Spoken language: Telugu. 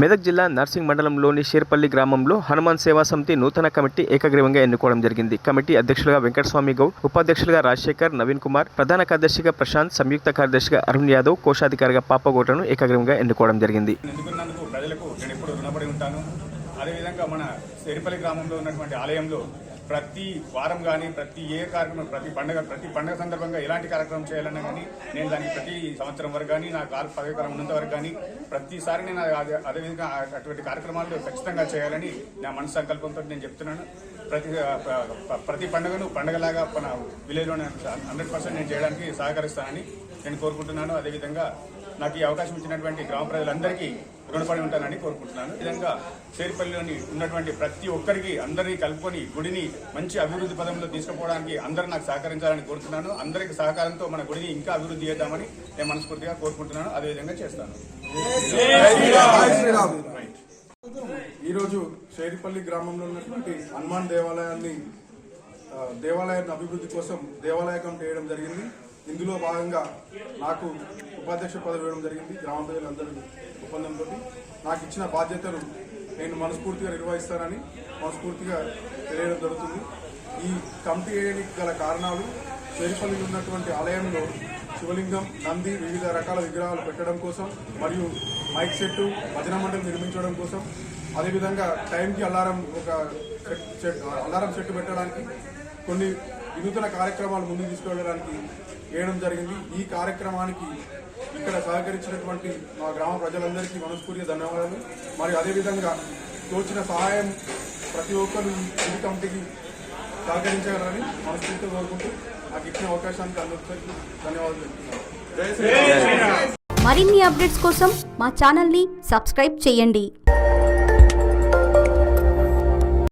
మెదక్ జిల్లా నర్సింగ్ మండలంలోని షేర్పల్లి గ్రామంలో హనుమాన్ సేవా సమితి నూతన కమిటీ ఏకగ్రీవంగా ఎన్నుకోవడం జరిగింది. కమిటీ అధ్యక్షులుగా వెంకటస్వామి గౌడ్, ఉపాధ్యక్షులుగా రాజశేఖర్, నవీన్ కుమార్, ప్రధాన కార్యదర్శిగా ప్రశాంత్, సంయుక్త కార్యదర్శిగా అరుణ్ యాదవ్, కోశాధికారిగా పాపగోటను ఏకగ్రీవంగా ఎన్నుకోవడం జరిగింది. ప్రజలకు నేను ఎప్పుడు రుణపడి ఉంటాను. అదేవిధంగా మన షేర్పల్లి గ్రామంలో ఉన్నటువంటి ఆలయంలో ప్రతి వారం కానీ ప్రతి కార్యక్రమం ప్రతి పండుగ సందర్భంగా ఎలాంటి కార్యక్రమం చేయాలన్నా కానీ నేను దానికి ప్రతి సంవత్సరం వరకు కానీ నా పదవికాలం ఉన్నంత వరకు కానీ ప్రతిసారి నేను అదేవిధంగా అటువంటి కార్యక్రమాలు ఖచ్చితంగా చేయాలని నా మనసు సంకల్పంతో నేను చెప్తున్నాను. ప్రతి పండుగలాగా మన విలేజ్లోనే 100% నేను చేయడానికి సహకరిస్తానని నేను కోరుకుంటున్నాను. అదేవిధంగా నాకు ఈ అవకాశం ఇచ్చినటువంటి గ్రామ ప్రజలందరికీ రుణపడి ఉంటానని కోరుకుంటున్నాను. ఈ విధంగా షేర్పల్లిలోని ఉన్నటువంటి ప్రతి ఒక్కరికి అందరినీ కలుపుకొని గుడిని మంచి అభివృద్ధి పదంలో తీసుకుపోవడానికి అందరూ నాకు సహకరించాలని కోరుతున్నాను. అందరికి సహకారంతో మన గుడిని ఇంకా అభివృద్ధి చేద్దామని నేను మనస్ఫూర్తిగా కోరుకుంటున్నాను. అదేవిధంగా చేస్తాను. ఈరోజు షేర్పల్లి గ్రామంలో ఉన్నటువంటి హనుమాన్ దేవాలయాన్ని అభివృద్ధి కోసం దేవాలయ కమిటీ వేయడం జరిగింది. ఇందులో భాగంగా నాకు ఉపాధ్యక్ష పదవి ఇవ్వడం జరిగింది. గ్రామ ప్రజలందరూ ఒప్పందంతో నాకు ఇచ్చిన బాధ్యతను నేను మనస్ఫూర్తిగా నిర్వహిస్తానని మనస్ఫూర్తిగా తెలియడం జరుగుతుంది. ఈ కమిటీ వేయడానికి గల కారణాలు షేర్పల్లిలో ఉన్నటువంటి ఆలయంలో శివలింగం, నంది, వివిధ రకాల విగ్రహాలు పెట్టడం కోసం మరియు మైక్ సెట్టు, భజన మండలి నిర్మించడం కోసం, అదేవిధంగా టైంకి అలారం సెట్ పెట్టడానికి కొన్ని వినూతన కార్యక్రమాలు ముందుకు తీసుకెళ్లడానికి వేయడం జరిగింది. ఈ కార్యక్రమానికి ఇక్కడ సహకరించినటువంటి మా గ్రామ ప్రజలందరికీ మనస్ఫూర్తిగా ధన్యవాదాలు. మరియు అదేవిధంగా తోచిన సహాయం ప్రతి ఒక్కరు ఈ కమిటీకి సహకరించాలని మనస్ఫూర్తిగా కోరుకుంటూ నాకు ఇచ్చిన అవకాశానికి అందరికీ ధన్యవాదాలు చెప్తున్నాను. మరిన్ని అప్డేట్స్ కోసం మా ఛానల్ని సబ్స్క్రైబ్ చేయండి.